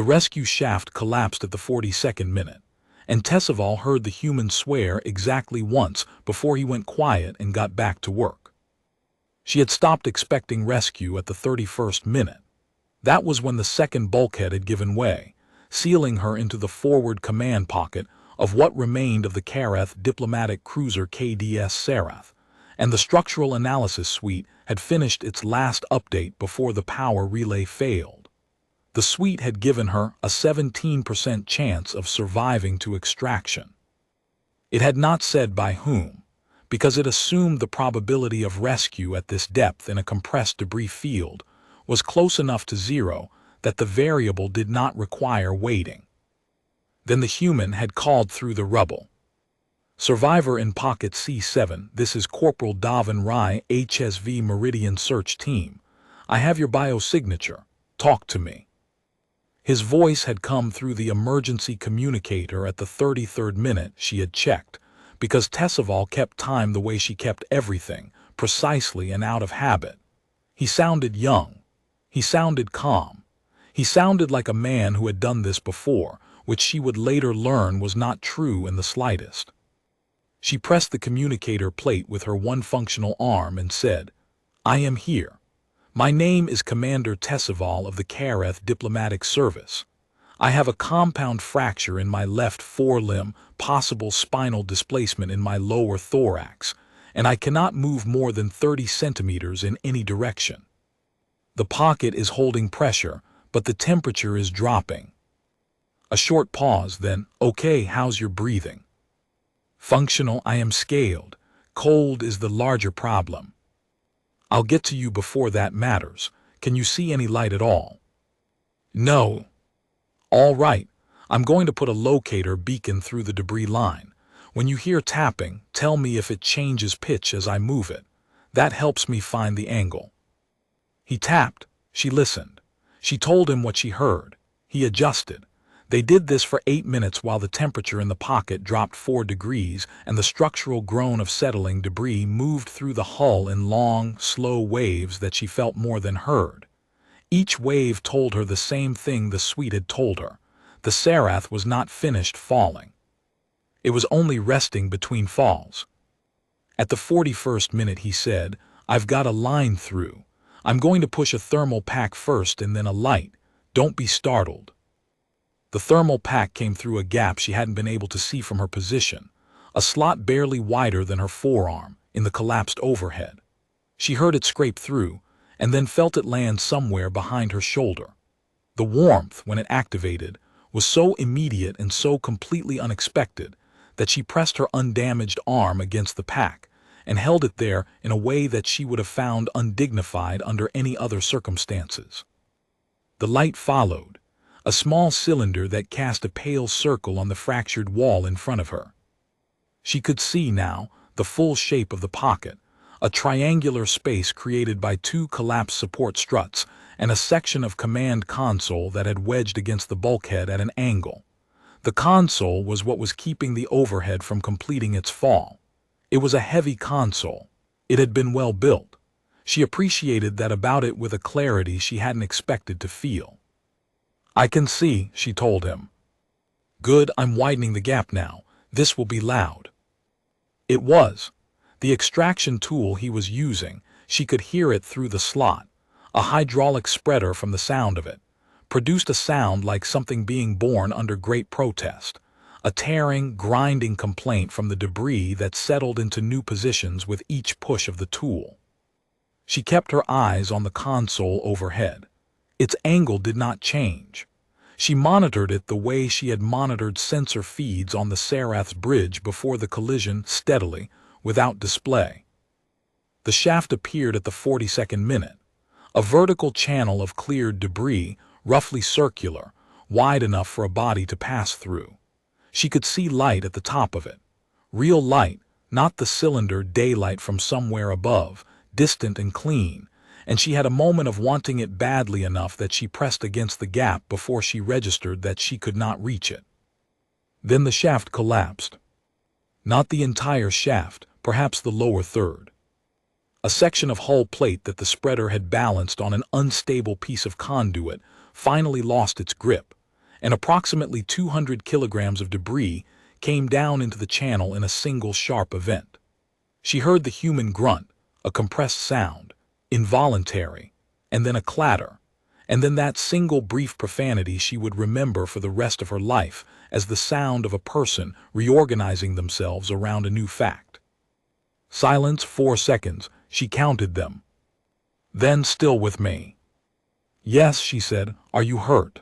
The rescue shaft collapsed at the 42nd minute, and Tessival heard the human swear exactly once before he went quiet and got back to work. She had stopped expecting rescue at the 31st minute. That was when the second bulkhead had given way, sealing her into the forward command pocket of what remained of the Karath diplomatic cruiser KDS Karath, and the structural analysis suite had finished its last update before the power relay failed. The suite had given her a 17% chance of surviving to extraction. It had not said by whom, because it assumed the probability of rescue at this depth in a compressed debris field was close enough to zero that the variable did not require waiting. Then the human had called through the rubble. Survivor in Pocket C7, this is Corporal Davin Rai, HSV Meridian Search Team. I have your biosignature. Talk to me. His voice had come through the emergency communicator at the 33rd minute she had checked, because Tessival kept time the way she kept everything, precisely and out of habit. He sounded young. He sounded calm. He sounded like a man who had done this before, which she would later learn was not true in the slightest. She pressed the communicator plate with her one functional arm and said, "I am here. My name is Commander Tessival of the Karath Diplomatic Service. I have a compound fracture in my left forelimb, possible spinal displacement in my lower thorax, and I cannot move more than 30 centimeters in any direction. The pocket is holding pressure, but the temperature is dropping." A short pause, then, "Okay, how's your breathing?" "Functional, I am scaled. Cold is the larger problem." "I'll get to you before that matters. Can you see any light at all?" "No." "All right. I'm going to put a locator beacon through the debris line. When you hear tapping, tell me if it changes pitch as I move it. That helps me find the angle." He tapped. She listened. She told him what she heard. He adjusted. They did this for 8 minutes while the temperature in the pocket dropped 4 degrees and the structural groan of settling debris moved through the hull in long, slow waves that she felt more than heard. Each wave told her the same thing the suite had told her. The Karath was not finished falling. It was only resting between falls. At the 41st minute he said, "I've got a line through. I'm going to push a thermal pack first and then a light. Don't be startled." The thermal pack came through a gap she hadn't been able to see from her position, a slot barely wider than her forearm, in the collapsed overhead. She heard it scrape through, and then felt it land somewhere behind her shoulder. The warmth, when it activated, was so immediate and so completely unexpected that she pressed her undamaged arm against the pack and held it there in a way that she would have found undignified under any other circumstances. The light followed, a small cylinder that cast a pale circle on the fractured wall in front of her. She could see now the full shape of the pocket, a triangular space created by 2 collapsed support struts and a section of command console that had wedged against the bulkhead at an angle. The console was what was keeping the overhead from completing its fall. It was a heavy console. It had been well built. She appreciated that about it with a clarity she hadn't expected to feel. "I can see," she told him. "Good, I'm widening the gap now. This will be loud." It was. The extraction tool he was using, she could hear it through the slot. A hydraulic spreader from the sound of it produced a sound like something being born under great protest, a tearing, grinding complaint from the debris that settled into new positions with each push of the tool. She kept her eyes on the console overhead. Its angle did not change. She monitored it the way she had monitored sensor feeds on the Karath's bridge before the collision, steadily, without display. The shaft appeared at the 42nd minute, a vertical channel of cleared debris, roughly circular, wide enough for a body to pass through. She could see light at the top of it. Real light, not the cylinder daylight from somewhere above, distant and clean, and she had a moment of wanting it badly enough that she pressed against the gap before she registered that she could not reach it. Then the shaft collapsed. Not the entire shaft, perhaps the lower third. A section of hull plate that the spreader had balanced on an unstable piece of conduit finally lost its grip, and approximately 200 kilograms of debris came down into the channel in a single sharp event. She heard the human grunt, a compressed sound, involuntary, and then a clatter, and then that single brief profanity she would remember for the rest of her life as the sound of a person reorganizing themselves around a new fact. Silence 4 seconds, she counted them. Then, still with me. Yes, she said, are you hurt?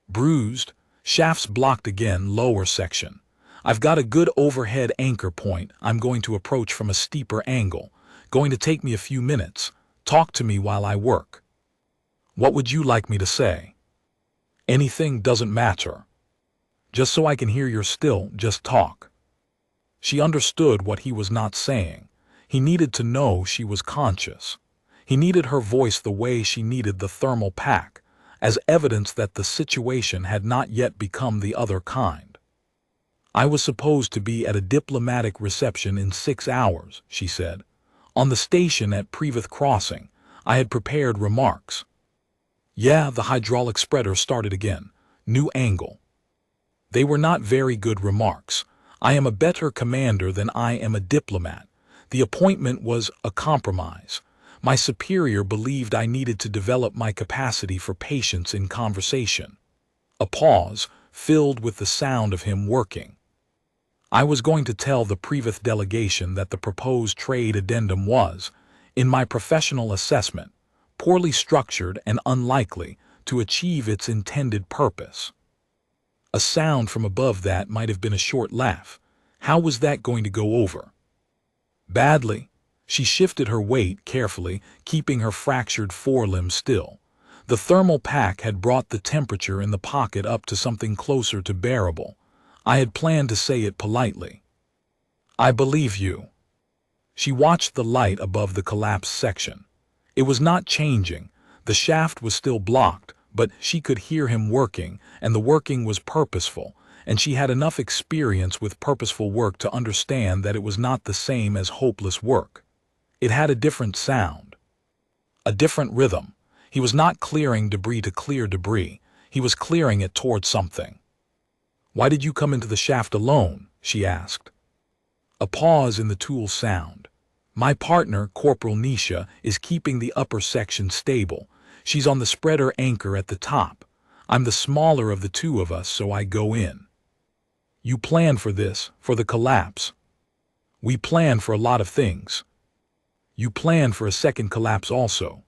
Bruised, shafts blocked again, lower section. I've got a good overhead anchor point I'm going to approach from a steeper angle. Going to take me a few minutes. Talk to me while I work. What would you like me to say? Anything doesn't matter. Just so I can hear you're still, just talk. She understood what he was not saying. He needed to know she was conscious. He needed her voice the way she needed the thermal pack, as evidence that the situation had not yet become the other kind. I was supposed to be at a diplomatic reception in 6 hours, she said. On the station at Previth Crossing, I had prepared remarks. Yeah, the hydraulic spreader started again. New angle. They were not very good remarks. I am a better commander than I am a diplomat. The appointment was a compromise. My superior believed I needed to develop my capacity for patience in conversation. A pause, filled with the sound of him working. I was going to tell the Previth delegation that the proposed trade addendum was, in my professional assessment, poorly structured and unlikely to achieve its intended purpose. A sound from above that might have been a short laugh. How was that going to go over? Badly. She shifted her weight carefully, keeping her fractured forelimb still. The thermal pack had brought the temperature in the pocket up to something closer to bearable. I had planned to say it politely. I believe you. She watched the light above the collapsed section. It was not changing. The shaft was still blocked, but she could hear him working, and the working was purposeful, and she had enough experience with purposeful work to understand that it was not the same as hopeless work. It had a different sound, a different rhythm. He was not clearing debris to clear debris. He was clearing it towards something. Why did you come into the shaft alone? She asked. A pause in the tool sound. My partner, Corporal Nisha, is keeping the upper section stable. She's on the spreader anchor at the top. I'm the smaller of the two of us, so I go in. You planned for this, for the collapse. We planned for a lot of things. You planned for a second collapse also.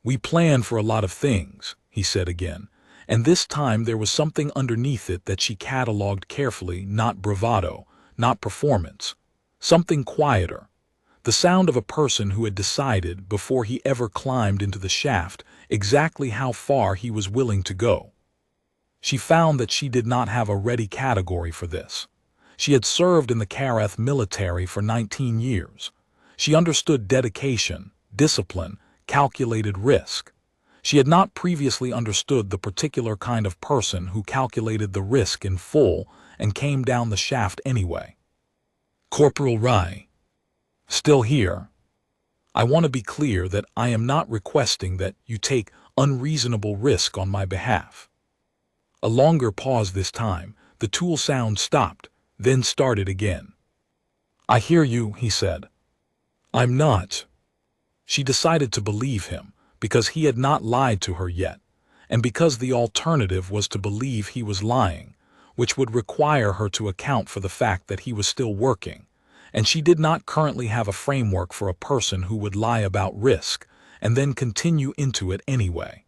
We planned for a lot of things, he said again, and this time there was something underneath it that she catalogued carefully, not bravado, not performance. Something quieter. The sound of a person who had decided, before he ever climbed into the shaft, exactly how far he was willing to go. She found that she did not have a ready category for this. She had served in the Karath military for 19 years. She understood dedication, discipline, calculated risk. She had not previously understood the particular kind of person who calculated the risk in full and came down the shaft anyway. Corporal Rai. Still here. I want to be clear that I am not requesting that you take unreasonable risk on my behalf. A longer pause this time. The tool sound stopped, then started again. I hear you, he said. I'm not. She decided to believe him, because he had not lied to her yet, and because the alternative was to believe he was lying, which would require her to account for the fact that he was still working, and she did not currently have a framework for a person who would lie about risk and then continue into it anyway.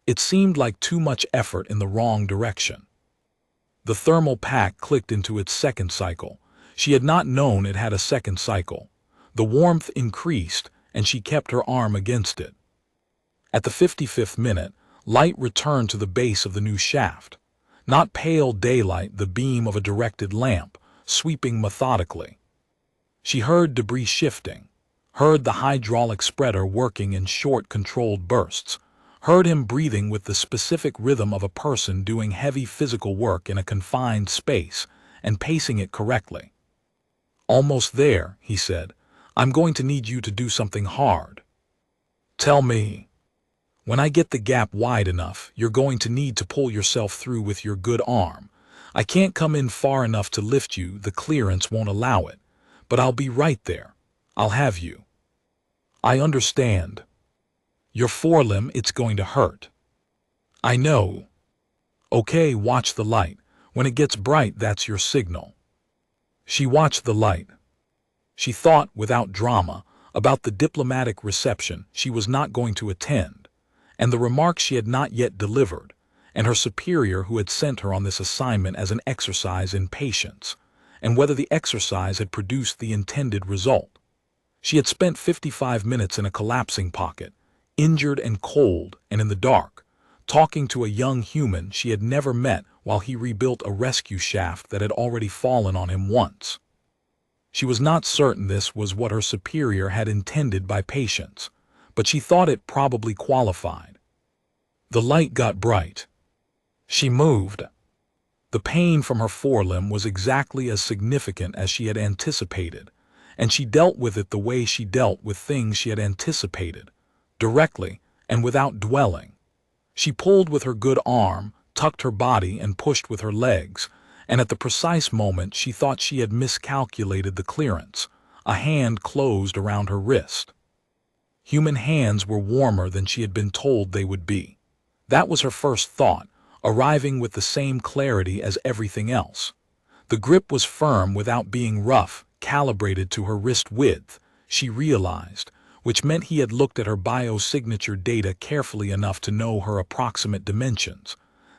It seemed like too much effort in the wrong direction. The thermal pack clicked into its second cycle. She had not known it had a second cycle. The warmth increased, and she kept her arm against it. At the 55th minute, light returned to the base of the new shaft. Not pale daylight, the beam of a directed lamp, sweeping methodically. She heard debris shifting, heard the hydraulic spreader working in short, controlled bursts, heard him breathing with the specific rhythm of a person doing heavy physical work in a confined space and pacing it correctly. Almost there, he said. I'm going to need you to do something hard. Tell me. When I get the gap wide enough, you're going to need to pull yourself through with your good arm. I can't come in far enough to lift you, the clearance won't allow it. But I'll be right there. I'll have you. I understand. Your forelimb, it's going to hurt. I know. Okay, watch the light. When it gets bright, that's your signal. She watched the light. She thought, without drama, about the diplomatic reception she was not going to attend, and the remarks she had not yet delivered, and her superior who had sent her on this assignment as an exercise in patience, and whether the exercise had produced the intended result. She had spent 55 minutes in a collapsing pocket, injured and cold and in the dark, talking to a young human she had never met while he rebuilt a rescue shaft that had already fallen on him once. She was not certain this was what her superior had intended by patience, but she thought it probably qualified. The light got bright. She moved. The pain from her forelimb was exactly as significant as she had anticipated, and she dealt with it the way she dealt with things she had anticipated, directly and without dwelling. She pulled with her good arm, tucked her body, and pushed with her legs, and at the precise moment she thought she had miscalculated the clearance, a hand closed around her wrist. Human hands were warmer than she had been told they would be. That was her first thought, arriving with the same clarity as everything else. The grip was firm without being rough, calibrated to her wrist width, she realized, which meant he had looked at her biosignature data carefully enough to know her approximate dimensions.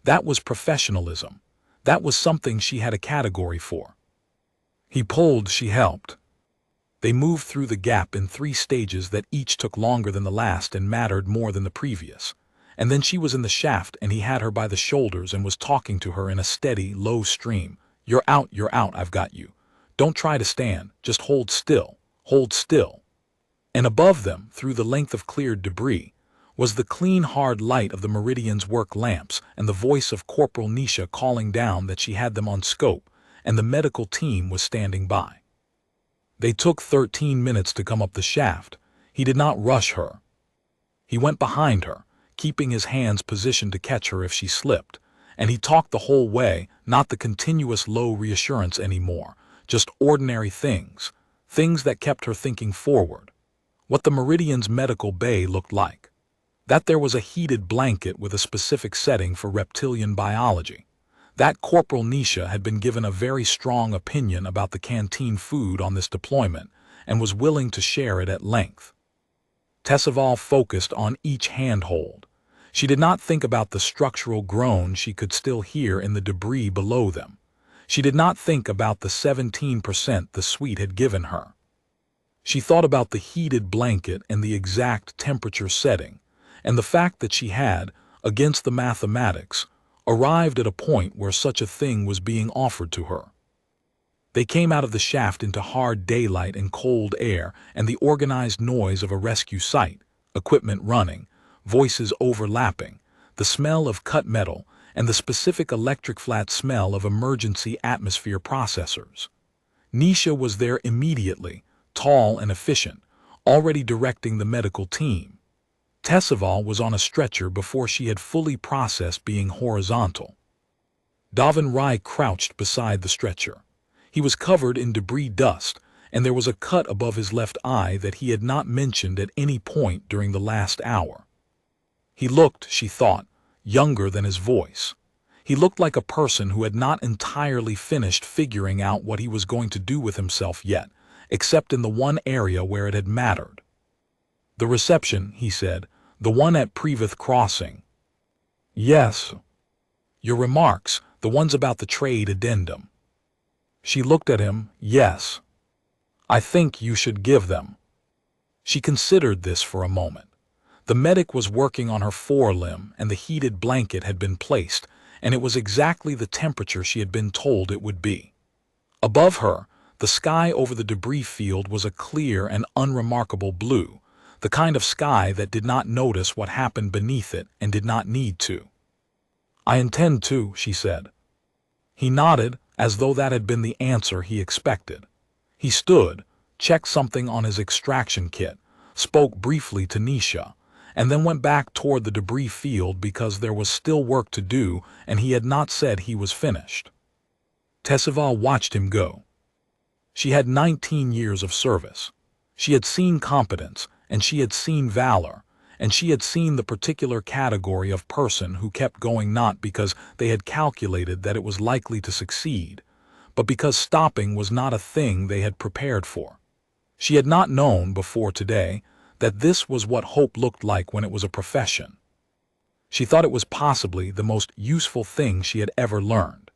That was professionalism. That was something she had a category for. He pulled, she helped. They moved through the gap in 3 stages that each took longer than the last and mattered more than the previous. And then she was in the shaft and he had her by the shoulders and was talking to her in a steady, low stream. You're out, I've got you. Don't try to stand, just hold still, hold still. And above them, through the length of cleared debris, was the clean, hard light of the Meridian's work lamps and the voice of Corporal Nisha calling down that she had them on scope, and the medical team was standing by. They took 13 minutes to come up the shaft. He did not rush her. He went behind her, keeping his hands positioned to catch her if she slipped, and he talked the whole way, not the continuous low reassurance anymore, just ordinary things, things that kept her thinking forward. What the Meridian's medical bay looked like. That there was a heated blanket with a specific setting for reptilian biology. That Corporal Nisha had been given a very strong opinion about the canteen food on this deployment and was willing to share it at length. Tessaval focused on each handhold. She did not think about the structural groan she could still hear in the debris below them. She did not think about the 17% the suite had given her. She thought about the heated blanket and the exact temperature setting, and the fact that she had, against the mathematics, arrived at a point where such a thing was being offered to her. They came out of the shaft into hard daylight and cold air and the organized noise of a rescue site, equipment running, voices overlapping, the smell of cut metal, and the specific electric flat smell of emergency atmosphere processors. Nisha was there immediately, tall and efficient, already directing the medical team. Tessaval was on a stretcher before she had fully processed being horizontal. Davin Rai crouched beside the stretcher. He was covered in debris dust, and there was a cut above his left eye that he had not mentioned at any point during the last hour. He looked, she thought, younger than his voice. He looked like a person who had not entirely finished figuring out what he was going to do with himself yet, except in the one area where it had mattered. The reception, he said, the one at Previth Crossing. Yes. Your remarks, the ones about the trade addendum. She looked at him, yes. I think you should give them. She considered this for a moment. The medic was working on her forelimb and the heated blanket had been placed, and it was exactly the temperature she had been told it would be. Above her, the sky over the debris field was a clear and unremarkable blue, the kind of sky that did not notice what happened beneath it and did not need to. I intend to, she said. He nodded, as though that had been the answer he expected. He stood, checked something on his extraction kit, spoke briefly to Nisha, and then went back toward the debris field because there was still work to do and he had not said he was finished. Tessival watched him go. She had 19 years of service. She had seen competence, and she had seen valor, and she had seen the particular category of person who kept going not because they had calculated that it was likely to succeed, but because stopping was not a thing they had prepared for. She had not known before today that this was what hope looked like when it was a profession. She thought it was possibly the most useful thing she had ever learned.